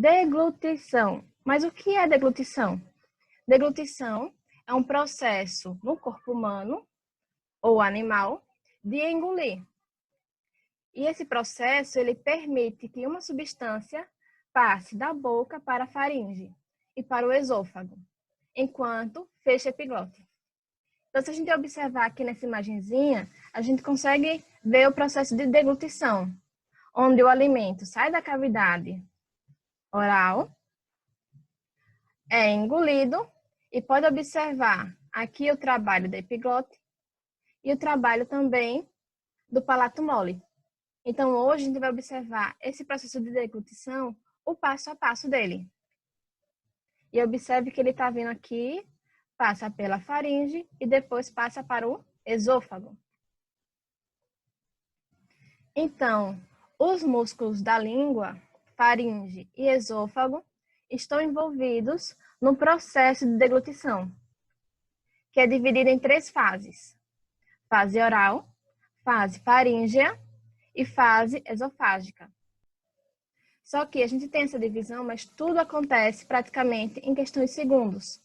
Deglutição. Mas o que é deglutição? Deglutição é um processo no corpo humano ou animal de engolir. E esse processo ele permite que uma substância passe da boca para a faringe e para o esôfago, enquanto fecha a epiglote. Então, se a gente observar aqui nessa imagenzinha, a gente consegue ver o processo de deglutição, onde o alimento sai da cavidade oral, é engolido e pode observar aqui o trabalho da epiglote e o trabalho também do palato mole. Então, hoje a gente vai observar esse processo de deglutição, o passo a passo dele. E observe que ele está vindo aqui, passa pela faringe e depois passa para o esôfago. Então, os músculos da língua, faringe e esôfago, estão envolvidos no processo de deglutição, que é dividido em 3 fases: fase oral, fase faríngea e fase esofágica. Só que a gente tem essa divisão, mas tudo acontece praticamente em questões de segundos.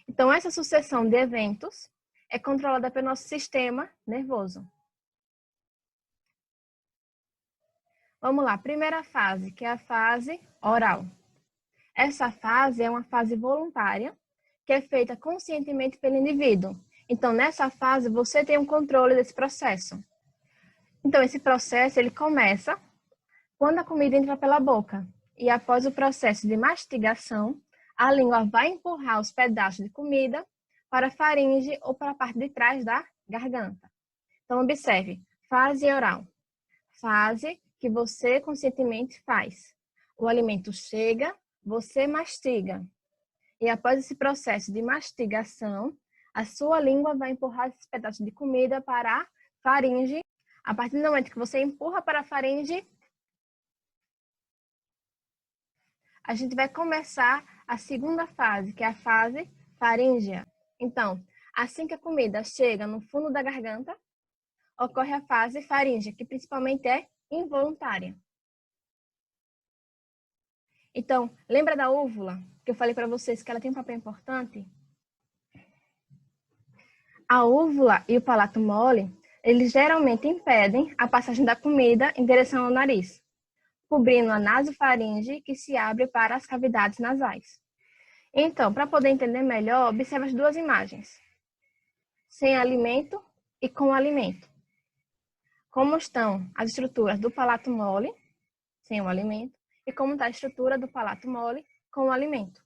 Então, essa sucessão de eventos é controlada pelo nosso sistema nervoso. Vamos lá, primeira fase, que é a fase oral. Essa fase é uma fase voluntária, que é feita conscientemente pelo indivíduo. Então, nessa fase, você tem um controle desse processo. Então, esse processo, ele começa quando a comida entra pela boca. E após o processo de mastigação, a língua vai empurrar os pedaços de comida para a faringe ou para a parte de trás da garganta. Então, observe, fase oral. Fase que você conscientemente faz. O alimento chega, você mastiga. E após esse processo de mastigação, a sua língua vai empurrar esses pedaços de comida para a faringe. A partir do momento que você empurra para a faringe, a gente vai começar a segunda fase, que é a fase faríngea. Então, assim que a comida chega no fundo da garganta, ocorre a fase faríngea, que principalmente é involuntária. Então, lembra da úvula, que eu falei para vocês que ela tem um papel importante? A úvula e o palato mole, eles geralmente impedem a passagem da comida em direção ao nariz, cobrindo a nasofaringe que se abre para as cavidades nasais. Então, para poder entender melhor, observe as 2 imagens. Sem alimento e com alimento. Como estão as estruturas do palato mole, sem o alimento, e como está a estrutura do palato mole com o alimento.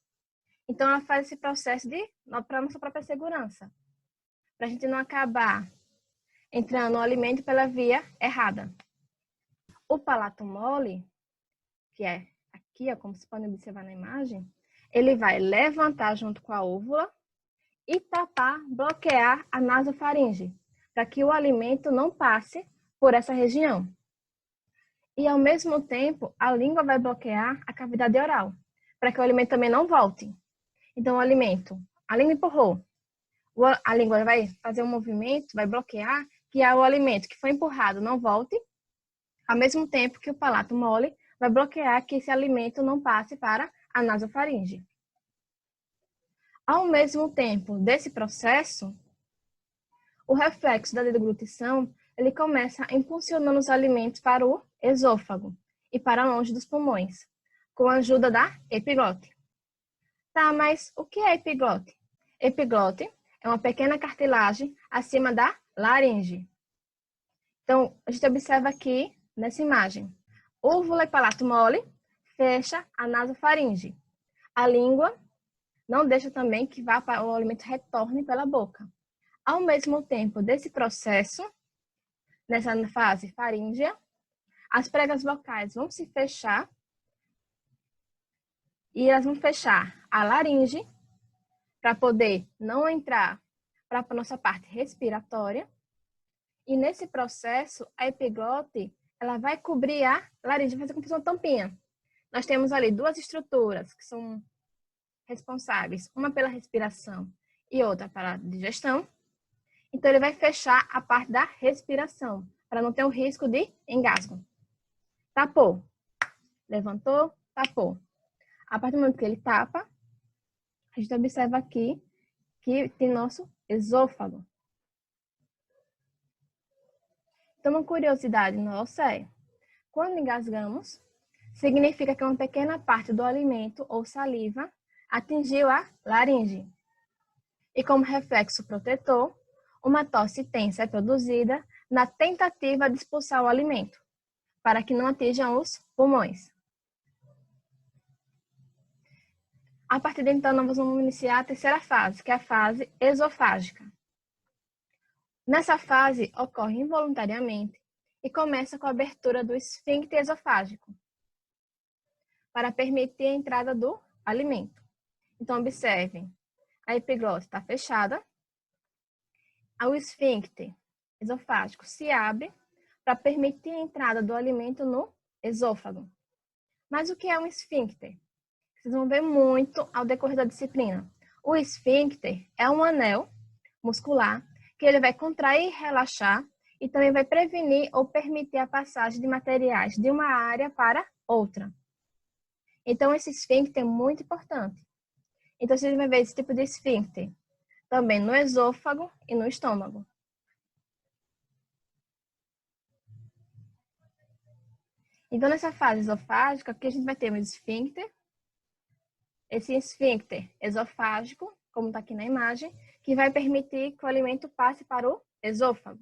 Então, ela faz esse processo para a nossa própria segurança, para a gente não acabar entrando no alimento pela via errada. O palato mole, que é aqui, como vocês podem observar na imagem, ele vai levantar junto com a úvula e tapar, bloquear a nasofaringe, para que o alimento não passe por essa região. E, ao mesmo tempo, a língua vai bloquear a cavidade oral, para que o alimento também não volte. Então, a língua empurrou, a língua vai fazer um movimento, vai bloquear, que o alimento que foi empurrado não volte, ao mesmo tempo que o palato mole vai bloquear que esse alimento não passe para a nasofaringe. Ao mesmo tempo desse processo, o reflexo da deglutição, ele começa impulsionando os alimentos para o esôfago e para longe dos pulmões, com a ajuda da epiglote. Tá, mas o que é epiglote? Epiglote é uma pequena cartilagem acima da laringe. Então, a gente observa aqui, nessa imagem, úvula e palato mole, fecha a nasofaringe. A língua não deixa também que o alimento retorne pela boca. Ao mesmo tempo desse processo, nessa fase faríngea, as pregas vocais vão se fechar e elas vão fechar a laringe para poder não entrar para a nossa parte respiratória. E nesse processo, a epiglote, ela vai cobrir a laringe, vai fazer como se fosse uma tampinha. Nós temos ali 2 estruturas que são responsáveis, uma pela respiração e outra para a digestão. Então, ele vai fechar a parte da respiração, para não ter o risco de engasgo. Tapou. Levantou, tapou. A partir do momento que ele tapa, a gente observa aqui que tem nosso esôfago. Então, uma curiosidade nossa é, quando engasgamos, significa que uma pequena parte do alimento ou saliva atingiu a laringe. E como reflexo protetor, uma tosse tensa é produzida na tentativa de expulsar o alimento, para que não atinjam os pulmões. A partir de então, nós vamos iniciar a terceira fase, que é a fase esofágica. Nessa fase, ocorre involuntariamente e começa com a abertura do esfíncter esofágico, para permitir a entrada do alimento. Então, observem, a epiglote está fechada, o esfíncter esofágico se abre para permitir a entrada do alimento no esôfago. Mas o que é um esfíncter? Vocês vão ver muito ao decorrer da disciplina. O esfíncter é um anel muscular que ele vai contrair e relaxar e também vai prevenir ou permitir a passagem de materiais de uma área para outra. Então, esse esfíncter é muito importante. Então, vocês vão ver esse tipo de esfíncter também no esôfago e no estômago. Então, nessa fase esofágica, aqui a gente vai ter um esfíncter. Esse esfíncter esofágico, como está aqui na imagem, que vai permitir que o alimento passe para o esôfago.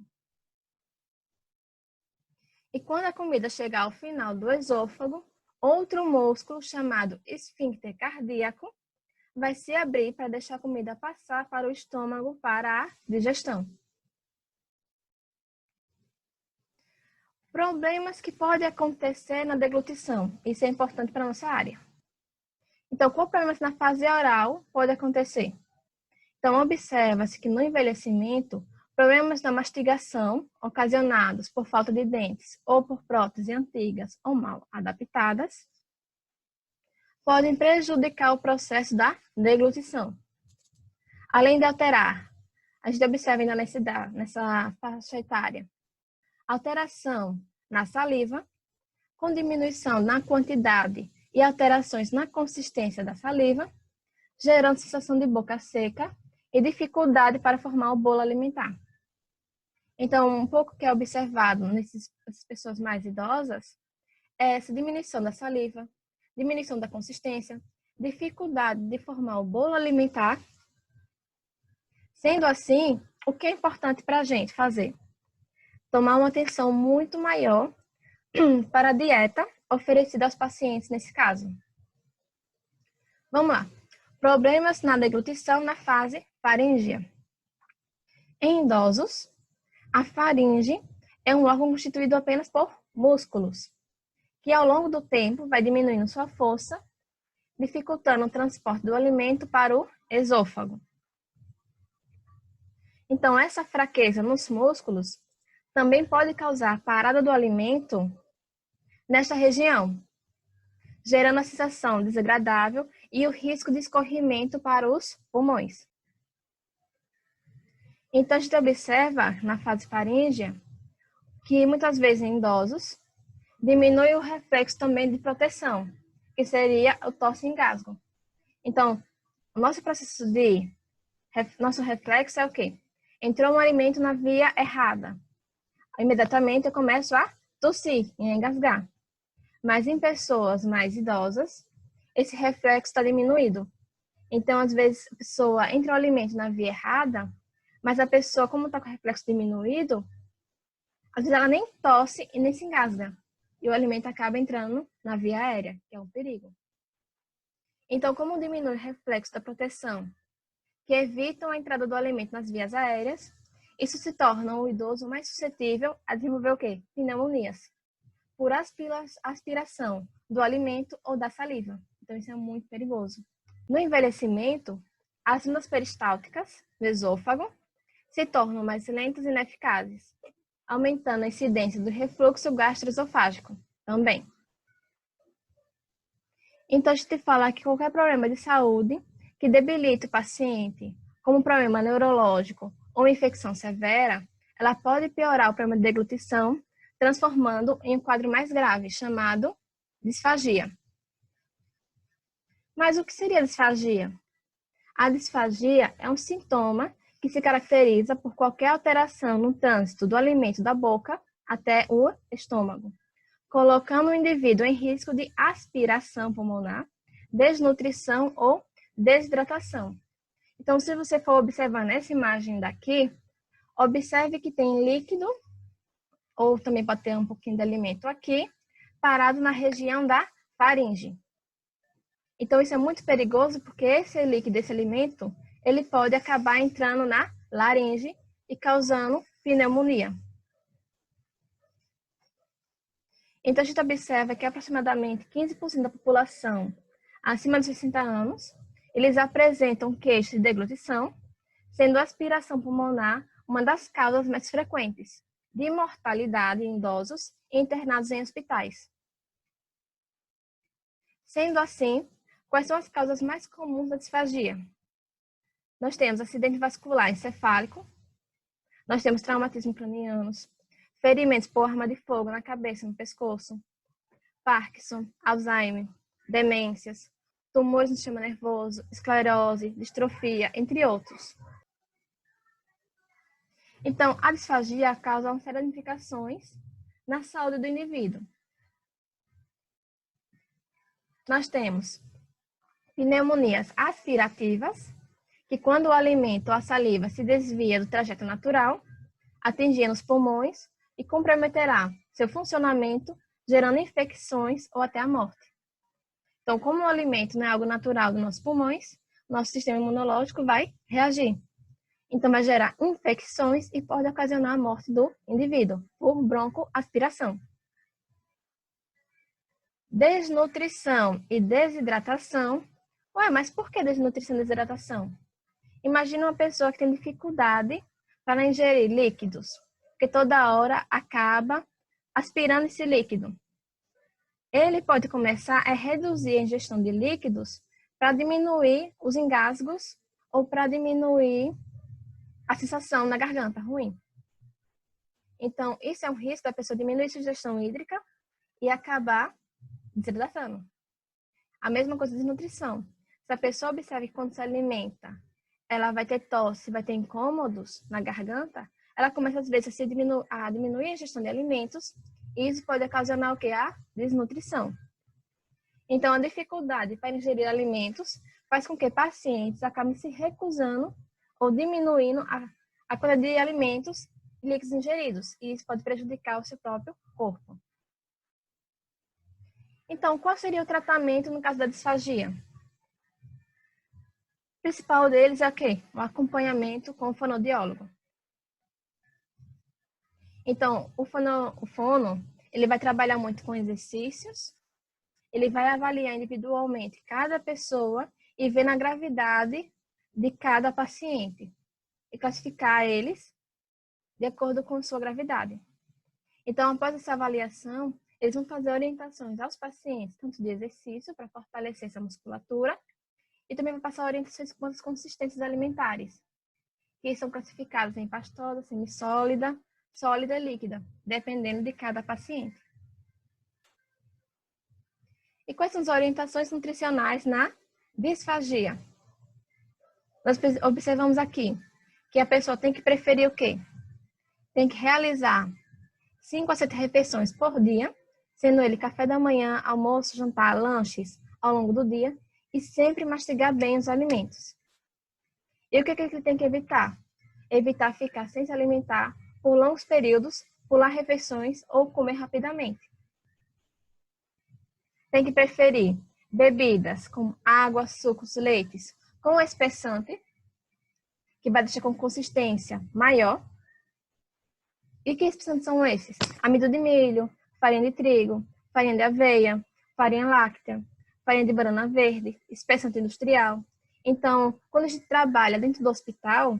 E quando a comida chegar ao final do esôfago, outro músculo chamado esfíncter cardíaco vai se abrir para deixar a comida passar para o estômago para a digestão. Problemas que podem acontecer na deglutição. Isso é importante para a nossa área. Então, qual problemas na fase oral pode acontecer? Então, observa-se que no envelhecimento, problemas na mastigação ocasionados por falta de dentes ou por próteses antigas ou mal adaptadas podem prejudicar o processo da deglutição. Além de alterar, a gente observa ainda nessa faixa etária, alteração na saliva, com diminuição na quantidade e alterações na consistência da saliva, gerando sensação de boca seca e dificuldade para formar o bolo alimentar. Então, um pouco que é observado nessas pessoas mais idosas é essa diminuição da saliva, diminuição da consistência, dificuldade de formar o bolo alimentar. Sendo assim, o que é importante para a gente fazer? Tomar uma atenção muito maior para a dieta oferecida aos pacientes nesse caso. Vamos lá. Problemas na deglutição na fase faríngea. Em idosos, a faringe é um órgão constituído apenas por músculos, que ao longo do tempo vai diminuindo sua força, dificultando o transporte do alimento para o esôfago. Então, essa fraqueza nos músculos também pode causar parada do alimento nesta região, gerando a sensação desagradável e o risco de escorrimento para os pulmões. Então, a gente observa na fase faríngea que muitas vezes em idosos diminui o reflexo também de proteção, que seria o tosse e engasgo. Então, o nosso nosso reflexo é o quê? Entrou um alimento na via errada. Imediatamente eu começo a tossir e a engasgar. Mas em pessoas mais idosas, esse reflexo está diminuído. Então, às vezes, a pessoa entra o alimento na via errada, mas a pessoa, como está com o reflexo diminuído, às vezes ela nem tosse e nem se engasga. E o alimento acaba entrando na via aérea, que é um perigo. Então, como diminui o reflexo da proteção, que evitam a entrada do alimento nas vias aéreas, isso se torna o idoso mais suscetível a desenvolver o quê? Pneumonias, por aspiração do alimento ou da saliva. Então, isso é muito perigoso. No envelhecimento, as células peristálticas do esôfago se tornam mais lentas e ineficazes, aumentando a incidência do refluxo gastroesofágico também. Então, a gente fala que qualquer problema de saúde que debilite o paciente, como um problema neurológico ou infecção severa, ela pode piorar o problema de deglutição, transformando em um quadro mais grave, chamado disfagia. Mas o que seria a disfagia? A disfagia é um sintoma que se caracteriza por qualquer alteração no trânsito do alimento da boca até o estômago, colocando o indivíduo em risco de aspiração pulmonar, desnutrição ou desidratação. Então, se você for observar nessa imagem daqui, observe que tem líquido, ou também pode ter um pouquinho de alimento aqui, parado na região da faringe. Então, isso é muito perigoso porque esse líquido, esse alimento, ele pode acabar entrando na laringe e causando pneumonia. Então, a gente observa que aproximadamente 15% da população acima de 60 anos, eles apresentam queixas de deglutição, sendo a aspiração pulmonar uma das causas mais frequentes de mortalidade em idosos internados em hospitais. Sendo assim, quais são as causas mais comuns da disfagia? Nós temos acidente vascular encefálico, nós temos traumatismo cranianos, ferimentos por arma de fogo na cabeça e no pescoço, Parkinson, Alzheimer, demências, tumores no sistema nervoso, esclerose, distrofia, entre outros. Então, a disfagia causa uma série de implicações na saúde do indivíduo. Nós temos pneumonias aspirativas, que quando o alimento ou a saliva se desvia do trajeto natural, atingindo os pulmões e comprometerá seu funcionamento, gerando infecções ou até a morte. Então, como o alimento não é algo natural dos nossos pulmões, nosso sistema imunológico vai reagir. Então, vai gerar infecções e pode ocasionar a morte do indivíduo por broncoaspiração. Desnutrição e desidratação. Ué, mas por que desnutrição e desidratação? Imagina uma pessoa que tem dificuldade para ingerir líquidos, porque toda hora acaba aspirando esse líquido. Ele pode começar a reduzir a ingestão de líquidos para diminuir os engasgos ou para diminuir a sensação na garganta ruim. Então, isso é um risco da pessoa diminuir sua ingestão hídrica e acabar desidratando. A mesma coisa de desnutrição. Se a pessoa observa que quando se alimenta, ela vai ter tosse, vai ter incômodos na garganta, ela começa às vezes a diminuir a ingestão de alimentos e isso pode ocasionar o que? A desnutrição. Então, a dificuldade para ingerir alimentos faz com que pacientes acabem se recusando ou diminuindo a quantidade de alimentos e líquidos ingeridos. E isso pode prejudicar o seu próprio corpo. Então, qual seria o tratamento no caso da disfagia? O principal deles é o quê? O acompanhamento com o fonoaudiólogo. Então, o fono, ele vai trabalhar muito com exercícios, ele vai avaliar individualmente cada pessoa e ver na gravidade de cada paciente e classificar eles de acordo com sua gravidade. Então, após essa avaliação, eles vão fazer orientações aos pacientes, tanto de exercício para fortalecer essa musculatura, e também vão passar orientações quanto às consistências alimentares, que são classificadas em pastosa, semissólida, sólida e líquida, dependendo de cada paciente. E quais são as orientações nutricionais na disfagia? Nós observamos aqui que a pessoa tem que preferir o quê? Tem que realizar 5 a 7 refeições por dia, sendo ele café da manhã, almoço, jantar, lanches ao longo do dia, e sempre mastigar bem os alimentos. E o que ele tem que evitar? Evitar ficar sem se alimentar por longos períodos, pular refeições ou comer rapidamente. Tem que preferir bebidas como água, sucos, leites com espessante, que vai deixar com consistência maior. E que espessantes são esses? Amido de milho, farinha de trigo, farinha de aveia, farinha láctea, farinha de banana verde, espessante industrial. Então, quando a gente trabalha dentro do hospital,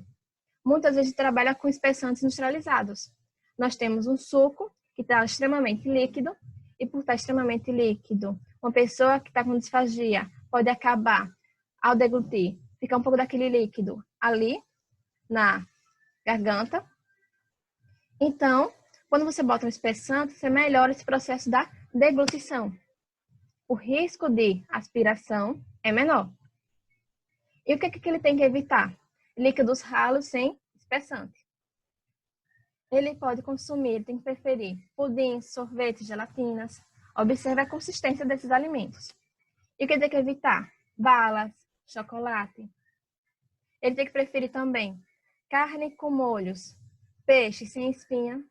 muitas vezes a gente trabalha com espessantes industrializados. Nós temos um suco que está extremamente líquido, e por estar extremamente líquido, uma pessoa que está com disfagia pode acabar, ao deglutir, ficar um pouco daquele líquido ali na garganta. Então, Quando você bota um espessante, você melhora esse processo da deglutição. O risco de aspiração é menor. E o que ele tem que evitar? Líquidos ralos sem espessante. Ele pode consumir, tem que preferir pudins, sorvetes, gelatinas. Observe a consistência desses alimentos. E o que ele tem que evitar? Balas, chocolate. Ele tem que preferir também carne com molhos, peixe sem espinha.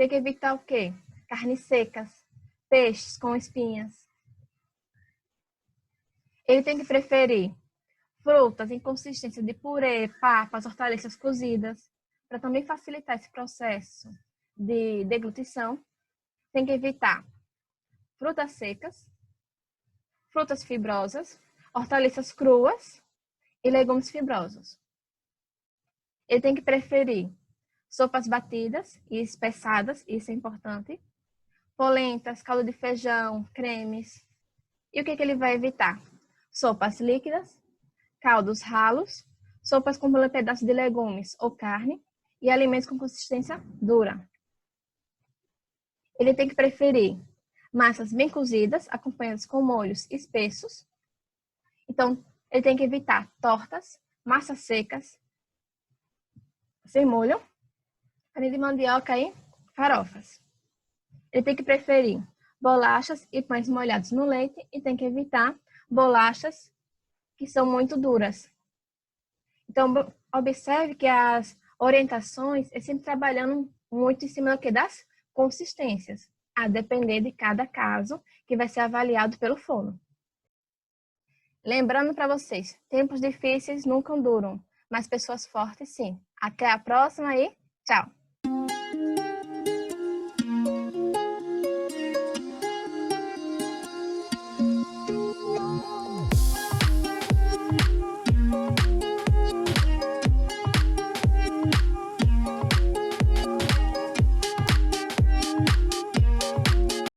Tem que evitar o quê? Carnes secas, peixes com espinhas. Ele tem que preferir frutas em consistência de purê, papas, hortaliças cozidas, para também facilitar esse processo de deglutição. Tem que evitar frutas secas, frutas fibrosas, hortaliças cruas e legumes fibrosos. Ele tem que preferir sopas batidas e espessadas, isso é importante, polentas, caldo de feijão, cremes. E o que ele vai evitar? Sopas líquidas, caldos ralos, sopas com pedaços de legumes ou carne e alimentos com consistência dura. Ele tem que preferir massas bem cozidas, acompanhadas com molhos espessos. Então, ele tem que evitar tortas, massas secas, sem molho, farinha de mandioca e farofas. Ele tem que preferir bolachas e pães molhados no leite e tem que evitar bolachas que são muito duras. Então, observe que as orientações é sempre trabalhando muito em cima das consistências, a depender de cada caso que vai ser avaliado pelo fono. Lembrando para vocês, tempos difíceis nunca duram, mas pessoas fortes sim. Até a próxima e tchau!